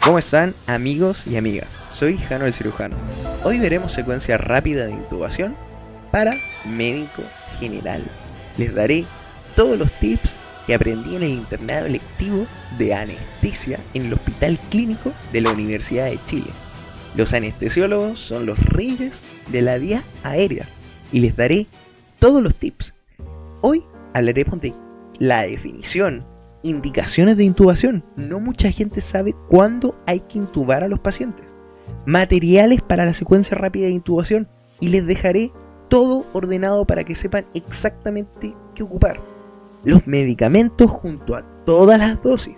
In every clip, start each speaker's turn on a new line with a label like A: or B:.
A: ¿Cómo están amigos y amigas? Soy Jano el cirujano. Hoy veremos secuencia rápida de intubación para médico general. Les daré todos los tips que aprendí en el internado lectivo de anestesia en el Hospital Clínico de la Universidad de Chile. Los anestesiólogos son los reyes de la vía aérea y les daré todos los tips. Hoy hablaremos de la definición, indicaciones de intubación. No mucha gente sabe cuándo hay que intubar a los pacientes. Materiales para la secuencia rápida de intubación. Y les dejaré todo ordenado para que sepan exactamente qué ocupar. Los medicamentos junto a todas las dosis.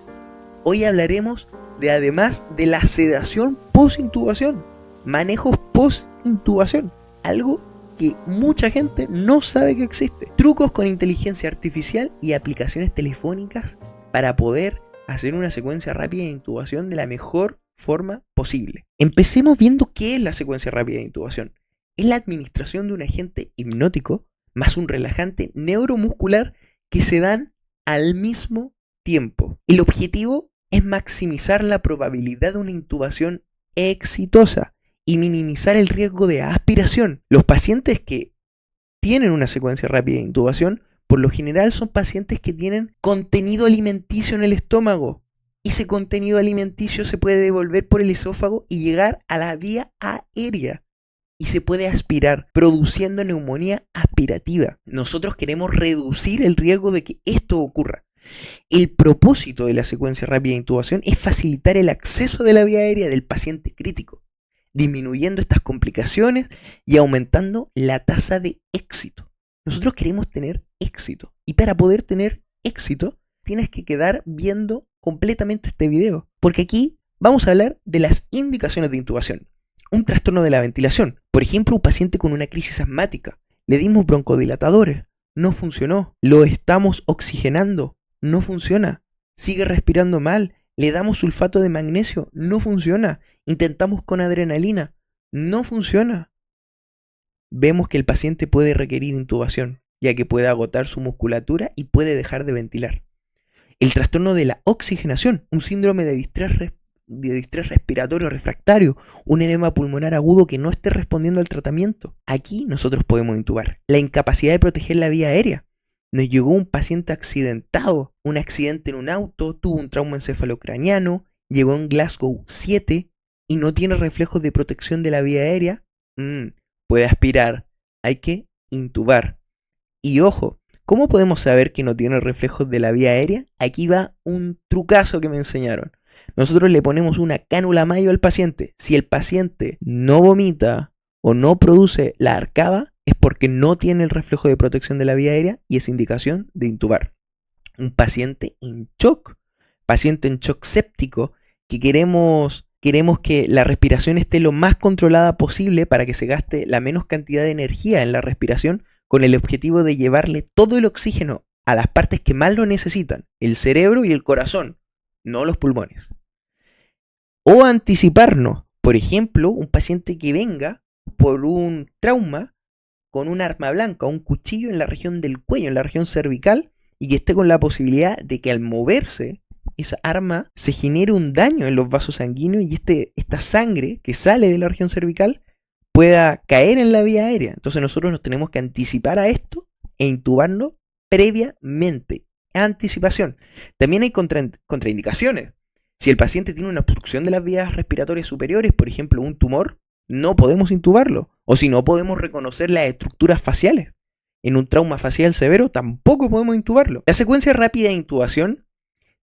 A: Hoy hablaremos de, además de la sedación post-intubación. Manejos post-intubación. Algo que mucha gente no sabe que existe. Trucos con inteligencia artificial y aplicaciones telefónicas para poder hacer una secuencia rápida de intubación de la mejor forma posible. Empecemos viendo qué es la secuencia rápida de intubación. Es la administración de un agente hipnótico más un relajante neuromuscular que se dan al mismo tiempo. El objetivo es maximizar la probabilidad de una intubación exitosa y minimizar el riesgo de aspiración. Los pacientes que tienen una secuencia rápida de intubación por lo general son pacientes que tienen contenido alimenticio en el estómago. Ese contenido alimenticio se puede devolver por el esófago y llegar a la vía aérea. Y se puede aspirar, produciendo neumonía aspirativa. Nosotros queremos reducir el riesgo de que esto ocurra. El propósito de la secuencia rápida de intubación es facilitar el acceso de la vía aérea del paciente crítico, disminuyendo estas complicaciones y aumentando la tasa de éxito. Nosotros queremos tener éxito. Y para poder tener éxito, tienes que quedar viendo completamente este video. Porque aquí vamos a hablar de las indicaciones de intubación. Un trastorno de la ventilación. Por ejemplo, un paciente con una crisis asmática. Le dimos broncodilatadores. No funcionó. Lo estamos oxigenando. No funciona. Sigue respirando mal. Le damos sulfato de magnesio. No funciona. Intentamos con adrenalina. No funciona. Vemos que el paciente puede requerir intubación, ya que puede agotar su musculatura y puede dejar de ventilar. El trastorno de la oxigenación, un síndrome de distrés respiratorio refractario, un edema pulmonar agudo que no esté respondiendo al tratamiento. Aquí nosotros podemos intubar. La incapacidad de proteger la vía aérea. Nos llegó un paciente accidentado, un accidente en un auto, tuvo un trauma encefalocraniano, llegó en Glasgow 7 y no tiene reflejos de protección de la vía aérea. Puede aspirar, hay que intubar. Y ojo, ¿cómo podemos saber que no tiene reflejos de la vía aérea? Aquí va un trucazo que me enseñaron. Nosotros le ponemos una cánula mayo al paciente. Si el paciente no vomita o no produce la arcada, es porque no tiene el reflejo de protección de la vía aérea y es indicación de intubar. Un paciente en shock séptico, que queremos que la respiración esté lo más controlada posible para que se gaste la menos cantidad de energía en la respiración, con el objetivo de llevarle todo el oxígeno a las partes que más lo necesitan, el cerebro y el corazón, no los pulmones. O anticiparnos, por ejemplo, un paciente que venga por un trauma con un arma blanca, un cuchillo en la región del cuello, en la región cervical, y que esté con la posibilidad de que al moverse esa arma se genere un daño en los vasos sanguíneos y esta sangre que sale de la región cervical pueda caer en la vía aérea. Entonces nosotros nos tenemos que anticipar a esto e intubarnos previamente. Anticipación. También hay contraindicaciones. Si el paciente tiene una obstrucción de las vías respiratorias superiores, por ejemplo un tumor, no podemos intubarlo. O si no podemos reconocer las estructuras faciales. En un trauma facial severo tampoco podemos intubarlo. La secuencia rápida de intubación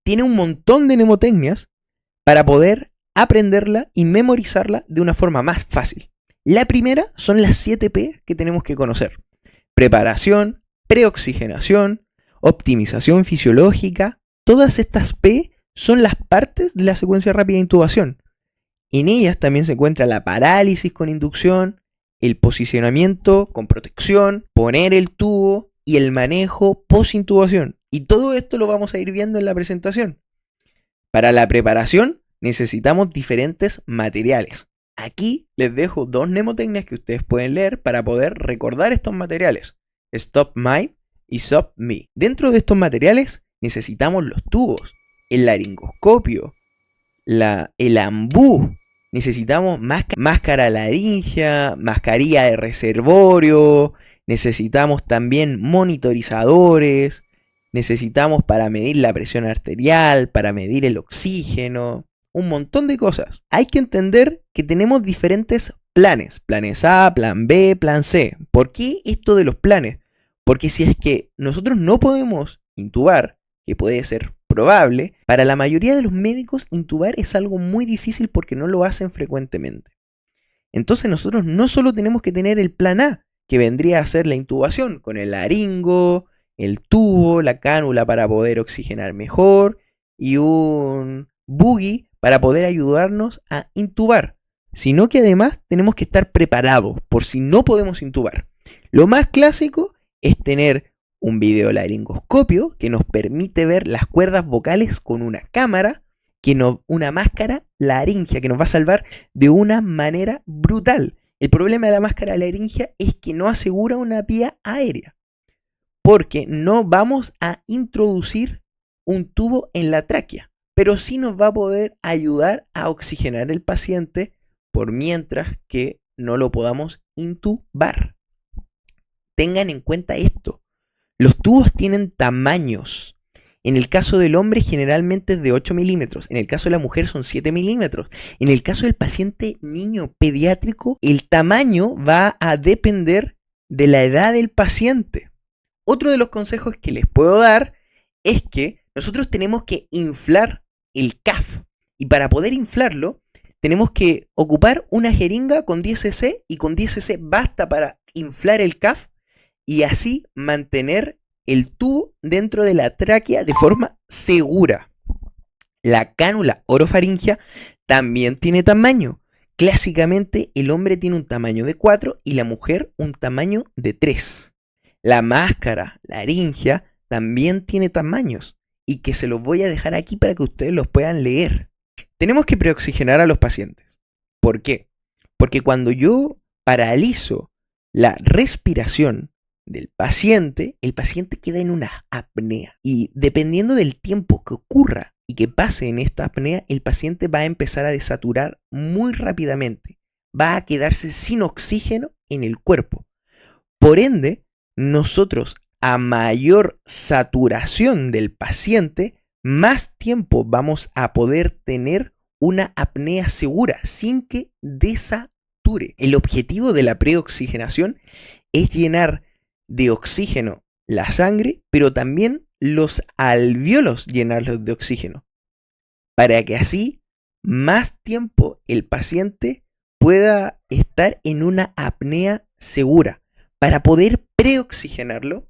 A: tiene un montón de mnemotecnias para poder aprenderla y memorizarla de una forma más fácil. La primera son las 7 P que tenemos que conocer. Preparación, preoxigenación, optimización fisiológica. Todas estas P son las partes de la secuencia rápida de intubación. En ellas también se encuentra la parálisis con inducción, el posicionamiento con protección, poner el tubo y el manejo post-intubación. Y todo esto lo vamos a ir viendo en la presentación. Para la preparación necesitamos diferentes materiales. Aquí les dejo 2 mnemotecnias que ustedes pueden leer para poder recordar estos materiales. Stop Mind y Stop Me. Dentro de estos materiales necesitamos los tubos, el laringoscopio, el ambú, necesitamos máscara laringea, mascarilla de reservorio, necesitamos también monitorizadores, necesitamos para medir la presión arterial, para medir el oxígeno, un montón de cosas. Hay que entender que tenemos diferentes planes, planes A, plan B, plan C. ¿Por qué esto de los planes? Porque si es que nosotros no podemos intubar, que puede ser probable, para la mayoría de los médicos intubar es algo muy difícil porque no lo hacen frecuentemente. Entonces nosotros no solo tenemos que tener el plan A, que vendría a ser la intubación, con el laringo, el tubo, la cánula para poder oxigenar mejor y un buggy para poder ayudarnos a intubar, sino que además tenemos que estar preparados por si no podemos intubar. Lo más clásico es tener un videolaringoscopio que nos permite ver las cuerdas vocales con una cámara, una máscara laringea que nos va a salvar de una manera brutal. El problema de la máscara laringea es que no asegura una vía aérea, porque no vamos a introducir un tubo en la tráquea, pero sí nos va a poder ayudar a oxigenar el paciente por mientras que no lo podamos intubar. Tengan en cuenta esto. Los tubos tienen tamaños. En el caso del hombre generalmente es de 8 milímetros. En el caso de la mujer son 7 milímetros. En el caso del paciente niño pediátrico, el tamaño va a depender de la edad del paciente. Otro de los consejos que les puedo dar es que nosotros tenemos que inflar el CAF. Y para poder inflarlo, tenemos que ocupar una jeringa con 10 cc y con 10 cc basta para inflar el CAF y así mantener el tubo dentro de la tráquea de forma segura. La cánula orofaringea también tiene tamaño. Clásicamente el hombre tiene un tamaño de 4 y la mujer un tamaño de 3. La máscara laringea también tiene tamaños y que se los voy a dejar aquí para que ustedes los puedan leer. Tenemos que preoxigenar a los pacientes. ¿Por qué? Porque cuando yo paralizo la respiración del paciente, el paciente queda en una apnea. Y dependiendo del tiempo que ocurra y que pase en esta apnea, el paciente va a empezar a desaturar muy rápidamente. Va a quedarse sin oxígeno en el cuerpo. Por ende, nosotros a mayor saturación del paciente, más tiempo vamos a poder tener una apnea segura sin que desature. El objetivo de la preoxigenación es llenar de oxígeno la sangre, pero también los alvéolos llenarlos de oxígeno, para que así más tiempo el paciente pueda estar en una apnea segura. Para poder preoxigenarlo,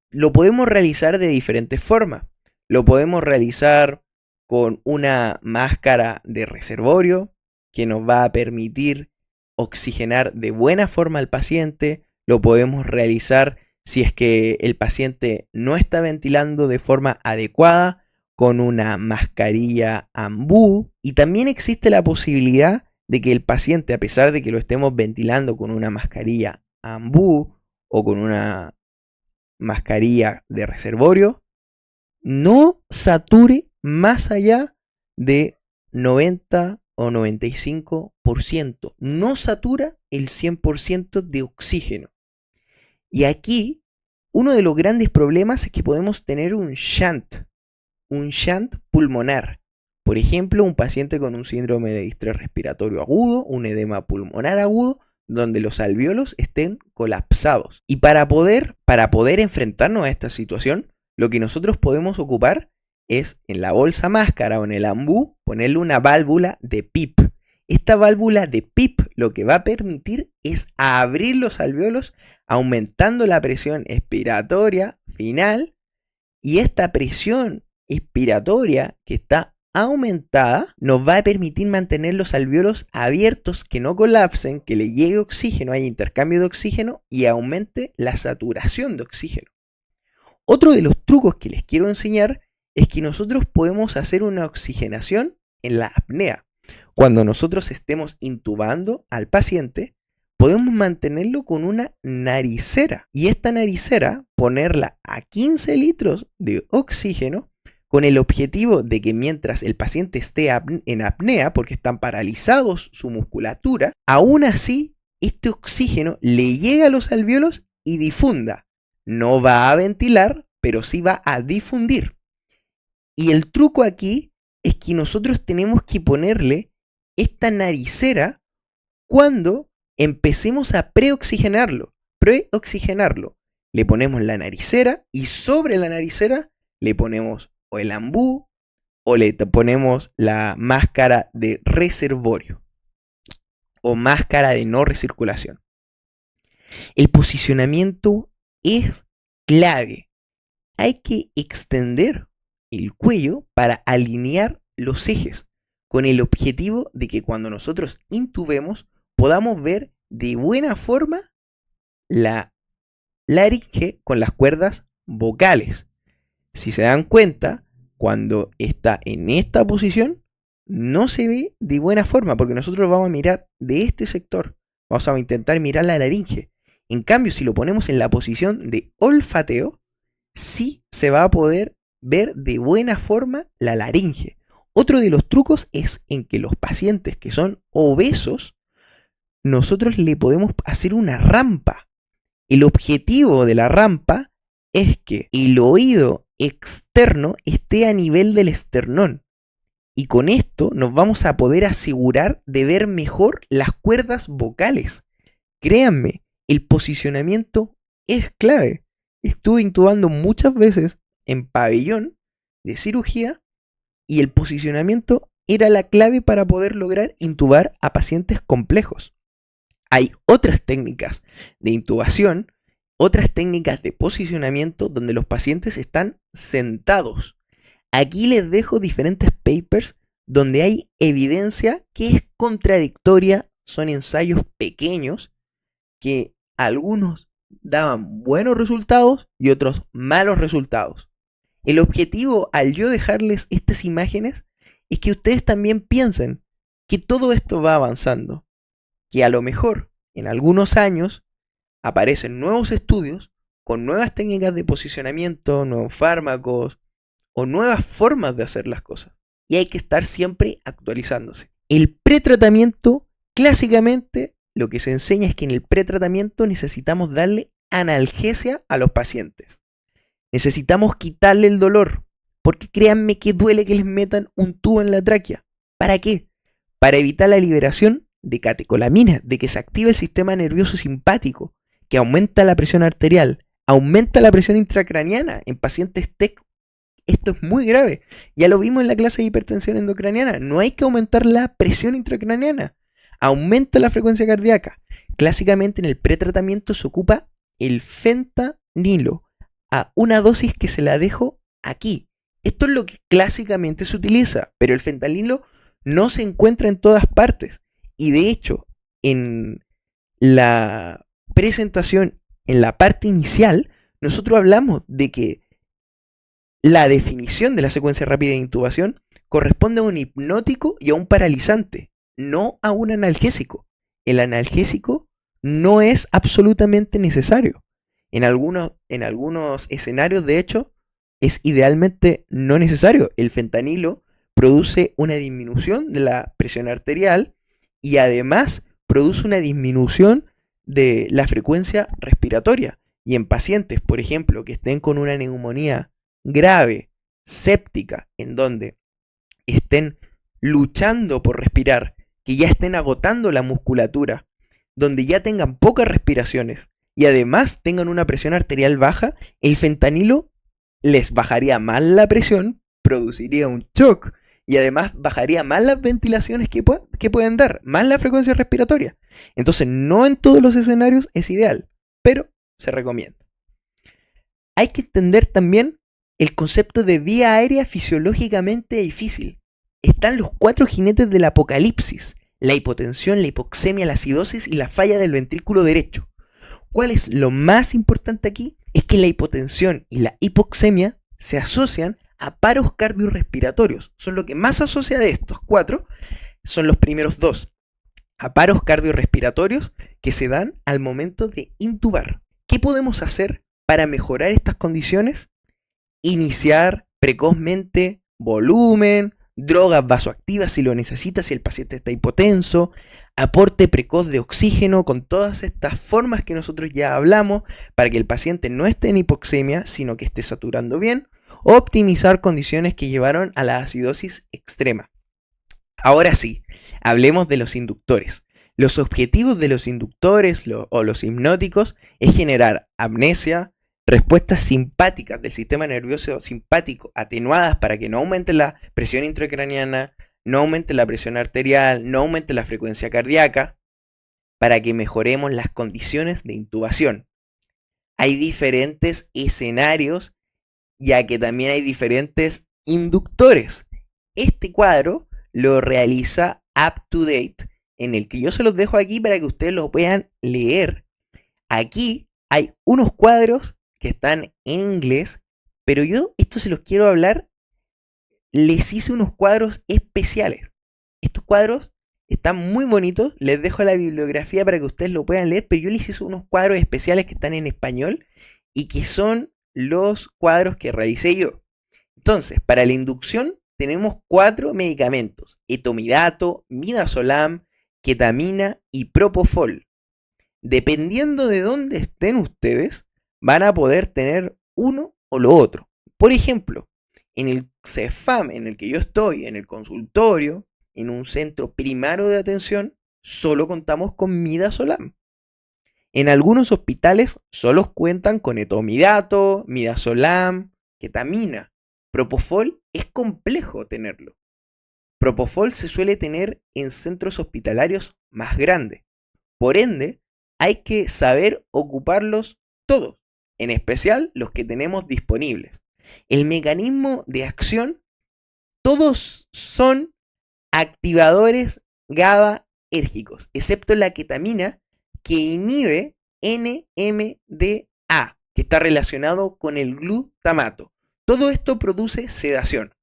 A: lo podemos realizar de diferentes formas. Lo podemos realizar con una máscara de reservorio que nos va a permitir oxigenar de buena forma al paciente. Lo podemos realizar si es que el paciente no está ventilando de forma adecuada con una mascarilla ambú. Y también existe la posibilidad de que el paciente, a pesar de que lo estemos ventilando con una mascarilla ambú o con una mascarilla de reservorio, no sature más allá de 90 o 95%. No satura el 100% de oxígeno. Y aquí, uno de los grandes problemas es que podemos tener un shunt pulmonar. Por ejemplo, un paciente con un síndrome de distrés respiratorio agudo, un edema pulmonar agudo, donde los alvéolos estén colapsados. Y para poder enfrentarnos a esta situación, lo que nosotros podemos ocupar es en la bolsa máscara o en el ambú ponerle una válvula de PIP. Esta válvula de PIP lo que va a permitir es abrir los alvéolos aumentando la presión expiratoria final, y esta presión expiratoria que está aumentada nos va a permitir mantener los alvéolos abiertos, que no colapsen, que le llegue oxígeno, haya intercambio de oxígeno y aumente la saturación de oxígeno. Otro de los trucos que les quiero enseñar es que nosotros podemos hacer una oxigenación en la apnea. Cuando nosotros estemos intubando al paciente, podemos mantenerlo con una naricera. Y esta naricera, ponerla a 15 litros de oxígeno con el objetivo de que mientras el paciente esté en apnea, porque están paralizados su musculatura, aún así este oxígeno le llega a los alvéolos y difunda. No va a ventilar, pero sí va a difundir. Y el truco aquí es que nosotros tenemos que ponerle esta naricera cuando empecemos a preoxigenarlo. Le ponemos la naricera y sobre la naricera le ponemos o el ambú o le ponemos la máscara de reservorio o máscara de no recirculación. El posicionamiento es clave. Hay que extender el cuello para alinear los ejes con el objetivo de que cuando nosotros intubemos podamos ver de buena forma la laringe con las cuerdas vocales. Si se dan cuenta, cuando está en esta posición no se ve de buena forma porque nosotros vamos a mirar de este sector, vamos a intentar mirar la laringe. En cambio, si lo ponemos en la posición de olfateo, sí se va a poder ver de buena forma la laringe. Otro de los trucos es en que los pacientes que son obesos, nosotros le podemos hacer una rampa. El objetivo de la rampa es que el oído externo esté a nivel del esternón. Y con esto nos vamos a poder asegurar de ver mejor las cuerdas vocales. Créanme, el posicionamiento es clave. Estuve intubando muchas veces en pabellón de cirugía y el posicionamiento era la clave para poder lograr intubar a pacientes complejos. Hay otras técnicas de intubación, otras técnicas de posicionamiento donde los pacientes están sentados. Aquí les dejo diferentes papers donde hay evidencia que es contradictoria, son ensayos pequeños que algunos daban buenos resultados y otros malos resultados. El objetivo al yo dejarles estas imágenes es que ustedes también piensen que todo esto va avanzando, que a lo mejor en algunos años aparecen nuevos estudios con nuevas técnicas de posicionamiento, nuevos fármacos o nuevas formas de hacer las cosas. Y hay que estar siempre actualizándose. El pretratamiento, clásicamente, lo que se enseña es que en el pretratamiento necesitamos darle analgesia a los pacientes. Necesitamos quitarle el dolor, porque créanme que duele que les metan un tubo en la tráquea. ¿Para qué? Para evitar la liberación de catecolamina, de que se active el sistema nervioso simpático, que aumenta la presión arterial, aumenta la presión intracraniana en pacientes TEC. Esto es muy grave. Ya lo vimos en la clase de hipertensión endocraniana. No hay que aumentar la presión intracraniana. Aumenta la frecuencia cardíaca. Clásicamente en el pretratamiento se ocupa el fentanilo a una dosis que se la dejo aquí. Esto es lo que clásicamente se utiliza, pero el fentanilo no se encuentra en todas partes. Y de hecho, en la presentación, en la parte inicial, nosotros hablamos de que la definición de la secuencia rápida de intubación corresponde a un hipnótico y a un paralizante, no a un analgésico. El analgésico no es absolutamente necesario. En algunos escenarios, de hecho, es idealmente no necesario. El fentanilo produce una disminución de la presión arterial y además produce una disminución de la frecuencia respiratoria. Y en pacientes, por ejemplo, que estén con una neumonía grave, séptica, en donde estén luchando por respirar, que ya estén agotando la musculatura, donde ya tengan pocas respiraciones y además tengan una presión arterial baja, el fentanilo les bajaría más la presión, produciría un shock y además bajaría más las ventilaciones que pueden dar, más la frecuencia respiratoria. Entonces no en todos los escenarios es ideal, pero se recomienda. Hay que entender también el concepto de vía aérea fisiológicamente difícil. Están los 4 jinetes del apocalipsis: la hipotensión, la hipoxemia, la acidosis y la falla del ventrículo derecho. ¿Cuál es lo más importante aquí? Es que la hipotensión y la hipoxemia se asocian a paros cardiorrespiratorios. Son lo que más se asocia de estos 4, son los primeros 2. A paros cardiorrespiratorios que se dan al momento de intubar. ¿Qué podemos hacer para mejorar estas condiciones? Iniciar precozmente volumen, drogas vasoactivas si lo necesita, si el paciente está hipotenso, aporte precoz de oxígeno con todas estas formas que nosotros ya hablamos para que el paciente no esté en hipoxemia, sino que esté saturando bien, optimizar condiciones que llevaron a la acidosis extrema. Ahora sí, hablemos de los inductores. Los objetivos de los inductores o los hipnóticos es generar amnesia, respuestas simpáticas del sistema nervioso simpático atenuadas para que no aumente la presión intracraniana, no aumente la presión arterial, no aumente la frecuencia cardíaca, para que mejoremos las condiciones de intubación. Hay diferentes escenarios, ya que también hay diferentes inductores. Este cuadro lo realiza UpToDate, en el que yo se los dejo aquí para que ustedes lo puedan leer. Aquí hay unos cuadros que están en inglés, pero yo esto se los quiero hablar, les hice unos cuadros especiales. Estos cuadros están muy bonitos, les dejo la bibliografía para que ustedes lo puedan leer, pero yo les hice unos cuadros especiales que están en español y que son los cuadros que realicé yo. Entonces, para la inducción tenemos 4 medicamentos: etomidato, midazolam, ketamina y propofol. Dependiendo de dónde estén ustedes, van a poder tener uno o lo otro. Por ejemplo, en el CEFAM en el que yo estoy, en el consultorio, en un centro primario de atención, solo contamos con midazolam. En algunos hospitales solo cuentan con etomidato, midazolam, ketamina. Propofol es complejo tenerlo. Propofol se suele tener en centros hospitalarios más grandes. Por ende, hay que saber ocuparlos todos, en especial los que tenemos disponibles. El mecanismo de acción, todos son activadores GABAérgicos, excepto la ketamina, que inhibe NMDA, que está relacionado con el glutamato. Todo esto produce sedación.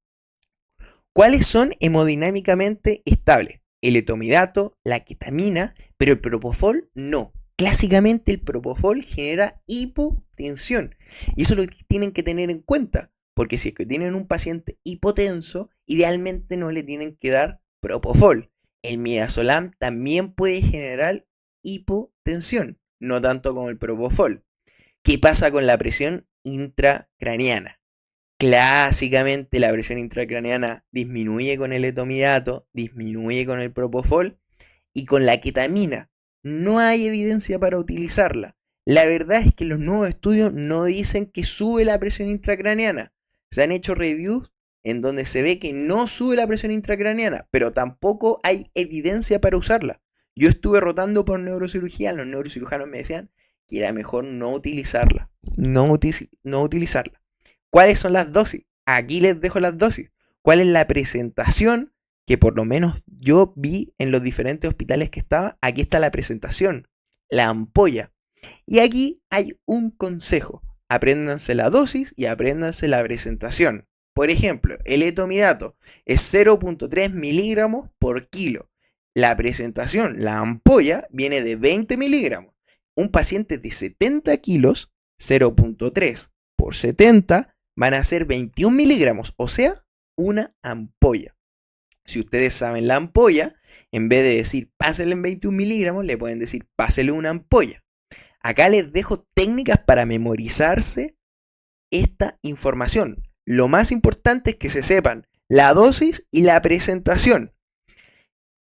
A: ¿Cuáles son hemodinámicamente estables? El etomidato, la ketamina, pero el propofol no. Clásicamente el propofol genera hipotensión. Y eso lo tienen que tener en cuenta, porque si es que tienen un paciente hipotenso, idealmente no le tienen que dar propofol. El midazolam también puede generar hipotensión, no tanto como el propofol. ¿Qué pasa con la presión intracraniana? Clásicamente la presión intracraniana disminuye con el etomidato, disminuye con el propofol y con la ketamina. No hay evidencia para utilizarla. La verdad es que los nuevos estudios no dicen que sube la presión intracraniana. Se han hecho reviews en donde se ve que no sube la presión intracraniana, pero tampoco hay evidencia para usarla. Yo estuve rotando por neurocirugía, los neurocirujanos me decían que era mejor no utilizarla. No utilizarla. ¿Cuáles son las dosis? Aquí les dejo las dosis. ¿Cuál es la presentación? Que por lo menos yo vi en los diferentes hospitales que estaba. Aquí está la presentación, la ampolla. Y aquí hay un consejo. Apréndanse la dosis y apréndanse la presentación. Por ejemplo, el etomidato es 0.3 miligramos por kilo. La presentación, la ampolla, viene de 20 miligramos. Un paciente de 70 kilos, 0.3 por 70, van a ser 21 miligramos, o sea, una ampolla. Si ustedes saben la ampolla, en vez de decir pásele en 21 miligramos, le pueden decir pásele una ampolla. Acá les dejo técnicas para memorizarse esta información. Lo más importante es que se sepan la dosis y la presentación.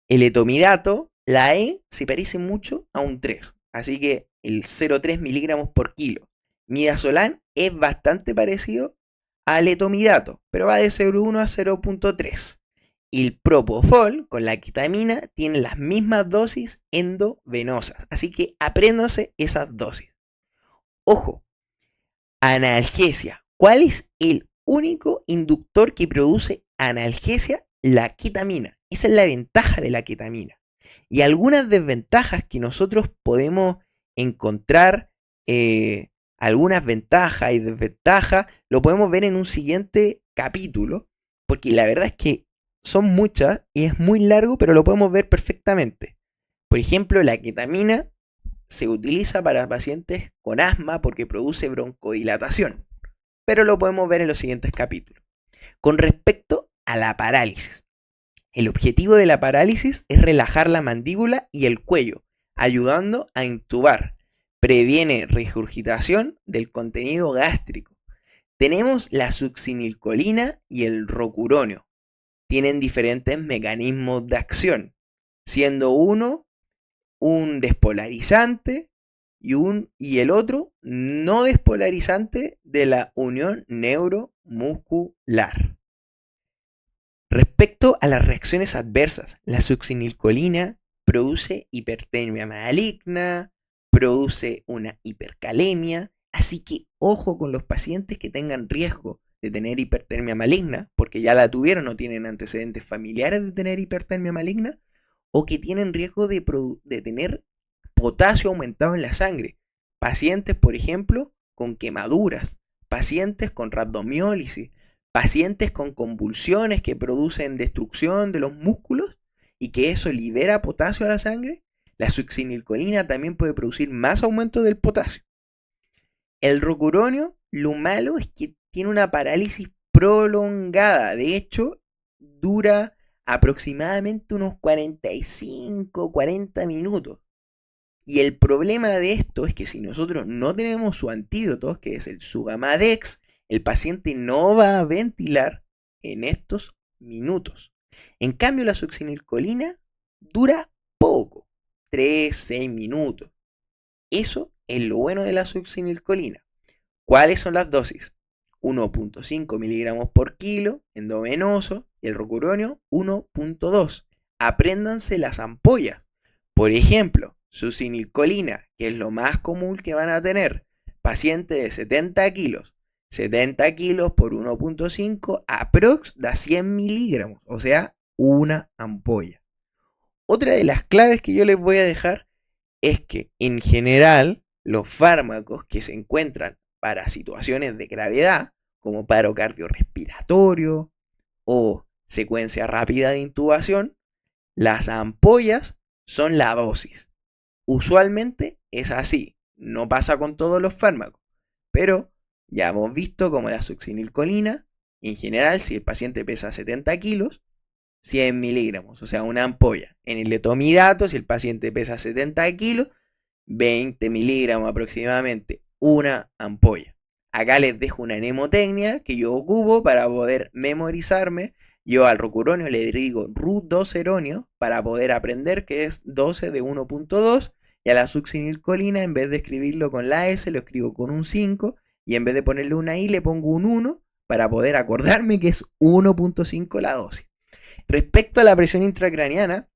A: El etomidato, la E, se parece mucho a un 3, así que el 0,3 miligramos por kilo. Midazolam es bastante parecido al etomidato, pero va de 0,1 a 0,3. El propofol con la ketamina tiene las mismas dosis endovenosas, así que apréndanse esas dosis. Ojo, analgesia. ¿Cuál es el único inductor que produce analgesia? La ketamina. Esa es la ventaja de la ketamina. Y algunas desventajas que nosotros podemos encontrar, algunas ventajas y desventajas, lo podemos ver en un siguiente capítulo, porque la verdad es que son muchas y es muy largo, pero lo podemos ver perfectamente. Por ejemplo, la ketamina se utiliza para pacientes con asma porque produce broncodilatación, pero lo podemos ver en los siguientes capítulos. Con respecto a la parálisis, el objetivo de la parálisis es relajar la mandíbula y el cuello, ayudando a intubar. Previene regurgitación del contenido gástrico. Tenemos la succinilcolina y el rocuronio. Tienen diferentes mecanismos de acción, siendo uno un despolarizante y el otro no despolarizante de la unión neuromuscular. Respecto a las reacciones adversas, la succinilcolina produce hipertermia maligna, produce una hipercalemia, así que ojo con los pacientes que tengan riesgo de tener hipertermia maligna, porque ya la tuvieron o tienen antecedentes familiares de tener hipertermia maligna, o que tienen riesgo de tener potasio aumentado en la sangre. Pacientes, por ejemplo, con quemaduras, pacientes con rabdomiólisis, pacientes con convulsiones que producen destrucción de los músculos y que eso libera potasio a la sangre. La succinilcolina también puede producir más aumento del potasio. El rocuronio, lo malo es que tiene una parálisis prolongada. De hecho, dura aproximadamente unos 45-40 minutos. Y el problema de esto es que si nosotros no tenemos su antídoto, que es el Sugamadex, el paciente no va a ventilar en estos minutos. En cambio, la succinilcolina dura poco, 3-6 minutos. Eso es lo bueno de la succinilcolina. ¿Cuáles son las dosis? 1.5 miligramos por kilo endovenoso y el rocuronio 1.2. Apréndanse las ampollas. Por ejemplo, succinilcolina, que es lo más común que van a tener, paciente de 70 kilos. 70 kilos por 1.5 aprox da 100 miligramos, o sea, una ampolla. Otra de las claves que yo les voy a dejar es que en general los fármacos que se encuentran para situaciones de gravedad, como paro cardiorrespiratorio o secuencia rápida de intubación, las ampollas son la dosis. Usualmente es así, no pasa con todos los fármacos, pero ya hemos visto como la succinilcolina, en general, si el paciente pesa 70 kilos, 100 miligramos, o sea, una ampolla. En el etomidato, si el paciente pesa 70 kilos, 20 miligramos aproximadamente, una ampolla. Acá les dejo una mnemotecnia que yo ocupo para poder memorizarme. Yo al rocuronio le digo Ru2-eronio para poder aprender que es 12 de 1.2, y a la succinilcolina, en vez de escribirlo con la S, lo escribo con un 5, y en vez de ponerle una I le pongo un 1 para poder acordarme que es 1.5 la dosis. Respecto a la presión intracraniana,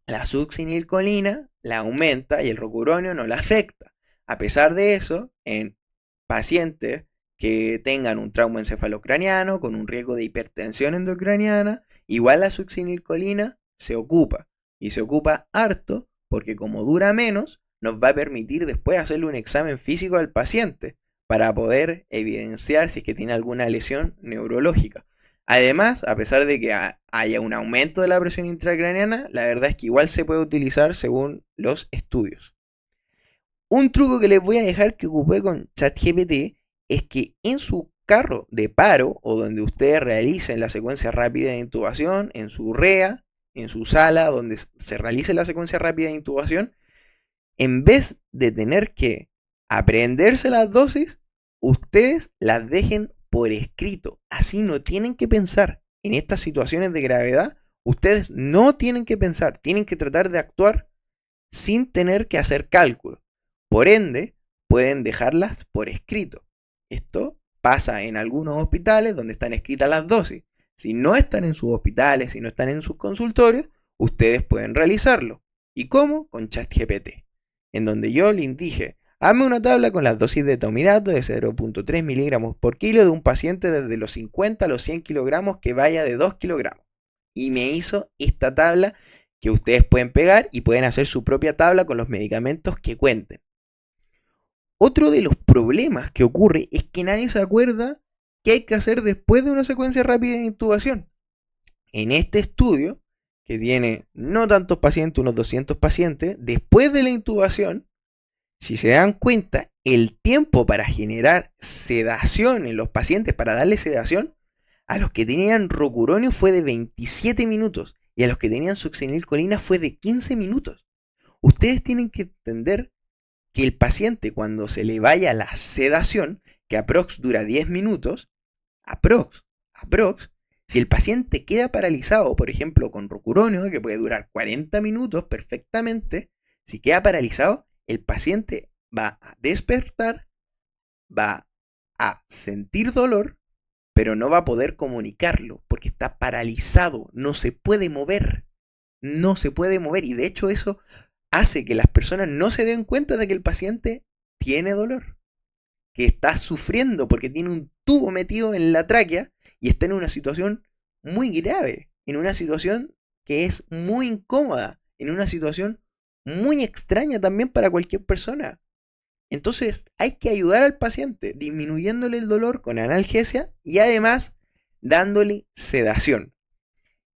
A: la succinilcolina la aumenta y el rocuronio no la afecta. A pesar de eso, en pacientes que tengan un trauma encefalocraniano con un riesgo de hipertensión endocraniana, igual la succinilcolina se ocupa. Y se ocupa harto porque como dura menos, nos va a permitir después hacerle un examen físico al paciente para poder evidenciar si es que tiene alguna lesión neurológica. Además, a pesar de que haya un aumento de la presión intracraniana, la verdad es que igual se puede utilizar según los estudios. Un truco que les voy a dejar que ocupé con ChatGPT es que en su carro de paro o donde ustedes realicen la secuencia rápida de intubación, en su REA, en su sala donde se realice la secuencia rápida de intubación, en vez de tener que aprenderse las dosis, ustedes las dejen por escrito. Así no tienen que pensar. En estas situaciones de gravedad, ustedes no tienen que pensar, tienen que tratar de actuar sin tener que hacer cálculos. Por ende, pueden dejarlas por escrito. Esto pasa en algunos hospitales donde están escritas las dosis. Si no están en sus hospitales, si no están en sus consultorios, ustedes pueden realizarlo. ¿Y cómo? Con ChatGPT, en donde yo les dije, hazme una tabla con las dosis de etomidato de 0.3 miligramos por kilo de un paciente desde los 50 a los 100 kilogramos que vaya de 2 kilogramos. Y me hizo esta tabla que ustedes pueden pegar y pueden hacer su propia tabla con los medicamentos que cuenten. Otro de los problemas que ocurre es que nadie se acuerda qué hay que hacer después de una secuencia rápida de intubación. En este estudio, que tiene no tantos pacientes, unos 200 pacientes, después de la intubación, si se dan cuenta, el tiempo para generar sedación en los pacientes, para darle sedación, A los que tenían rocuronio fue de 27 minutos y a los que tenían succinilcolina fue de 15 minutos. Ustedes tienen que entender que el paciente, cuando se le vaya la sedación, que aprox dura 10 minutos, aprox, si el paciente queda paralizado, por ejemplo con rocuronio, que puede durar 40 minutos perfectamente, si queda paralizado, el paciente va a despertar, va a sentir dolor, pero no va a poder comunicarlo, porque está paralizado, no se puede mover, y de hecho eso hace que las personas no se den cuenta de que el paciente tiene dolor, que está sufriendo porque tiene un tubo metido en la tráquea y está en una situación muy grave, en una situación que es muy incómoda, en una situación muy extraña también para cualquier persona. Entonces hay que ayudar al paciente disminuyéndole el dolor con analgesia y además dándole sedación.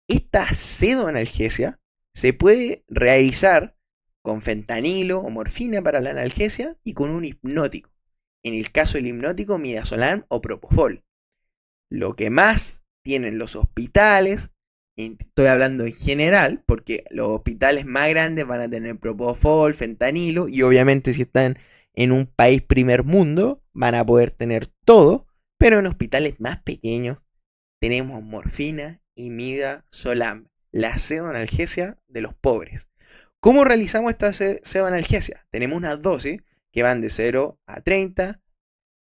A: Esta pseudoanalgesia se puede realizar con fentanilo o morfina para la analgesia y con un hipnótico. En el caso del hipnótico, midazolam o propofol. Lo que más tienen los hospitales, estoy hablando en general, porque los hospitales más grandes van a tener propofol, fentanilo, y obviamente si están en un país primer mundo van a poder tener todo, pero en hospitales más pequeños tenemos morfina y midazolam, la pseudoanalgesia de los pobres. ¿Cómo realizamos esta pseudoanalgesia? Tenemos unas dosis que van de 0 a 30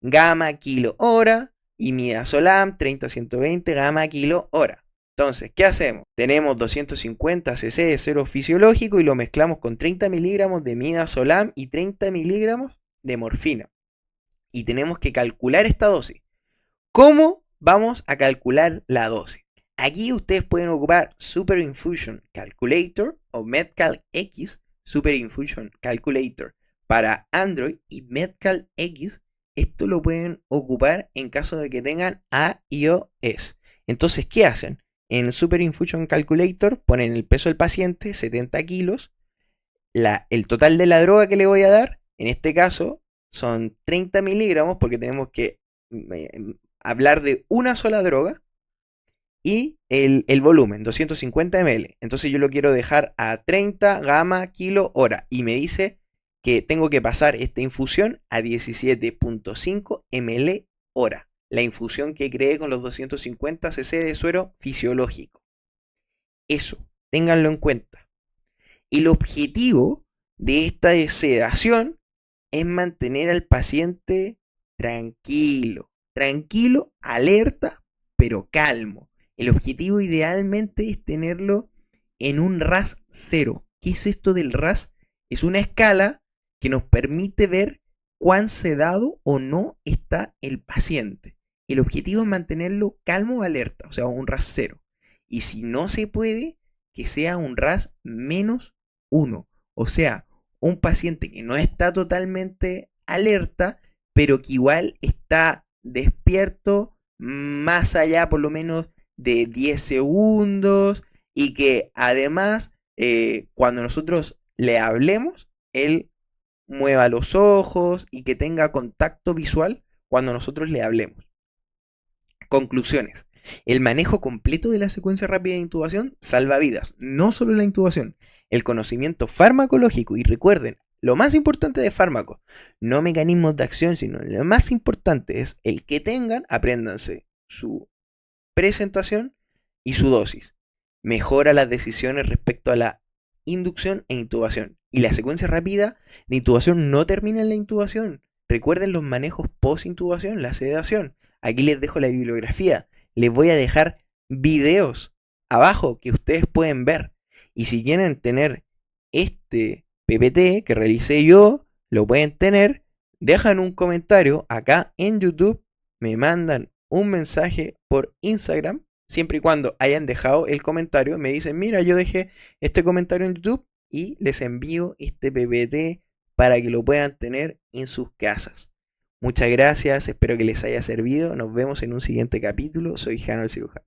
A: gamma kilo hora y midazolam 30 a 120 gamma kilo hora. Entonces, ¿qué hacemos? Tenemos 250 cc de cero fisiológico y lo mezclamos con 30 miligramos de midazolam y 30 miligramos de morfina. Y tenemos que calcular esta dosis. ¿Cómo vamos a calcular la dosis? Aquí ustedes pueden ocupar Super Infusion Calculator o MedCalX Super Infusion Calculator para Android y MedCalX. Esto lo pueden ocupar en caso de que tengan iOS. Entonces, ¿qué hacen? En Super Infusion Calculator ponen el peso del paciente, 70 kilos, el total de la droga que le voy a dar, en este caso son 30 miligramos porque tenemos que hablar de una sola droga, y el volumen, 250 ml. Entonces yo lo quiero dejar a 30 gamma kilo hora y me dice que tengo que pasar esta infusión a 17.5 ml hora. La infusión que creé con los 250 cc de suero fisiológico. Eso, ténganlo en cuenta. El objetivo de esta sedación es mantener al paciente tranquilo, alerta, pero calmo. El objetivo idealmente es tenerlo en un RAS 0. ¿Qué es esto del RAS? Es una escala que nos permite ver cuán sedado o no está el paciente. El objetivo es mantenerlo calmo o alerta, o sea, un RAS 0. Y si no se puede, que sea un RAS menos 1. O sea, un paciente que no está totalmente alerta, pero que igual está despierto más allá por lo menos de 10 segundos y que además cuando nosotros le hablemos, él mueva los ojos y que tenga contacto visual cuando nosotros le hablemos. Conclusiones. El manejo completo de la secuencia rápida de intubación salva vidas, no solo la intubación, el conocimiento farmacológico y recuerden, lo más importante de fármacos, no mecanismos de acción, sino lo más importante es el que tengan, apréndanse su presentación y su dosis. Mejora las decisiones respecto a la inducción e intubación. Y la secuencia rápida de intubación no termina en la intubación. Recuerden los manejos post-intubación, la sedación. Aquí les dejo la bibliografía. Les voy a dejar videos abajo que ustedes pueden ver. Y si quieren tener este PPT que realicé yo, lo pueden tener. Dejan un comentario acá en YouTube. Me mandan un mensaje por Instagram. Siempre y cuando hayan dejado el comentario. Me dicen, mira, yo dejé este comentario en YouTube. Y les envío este PPT para que lo puedan tener en sus casas. Muchas gracias, espero que les haya servido. Nos vemos en un siguiente capítulo. Soy Jano el Cirujano.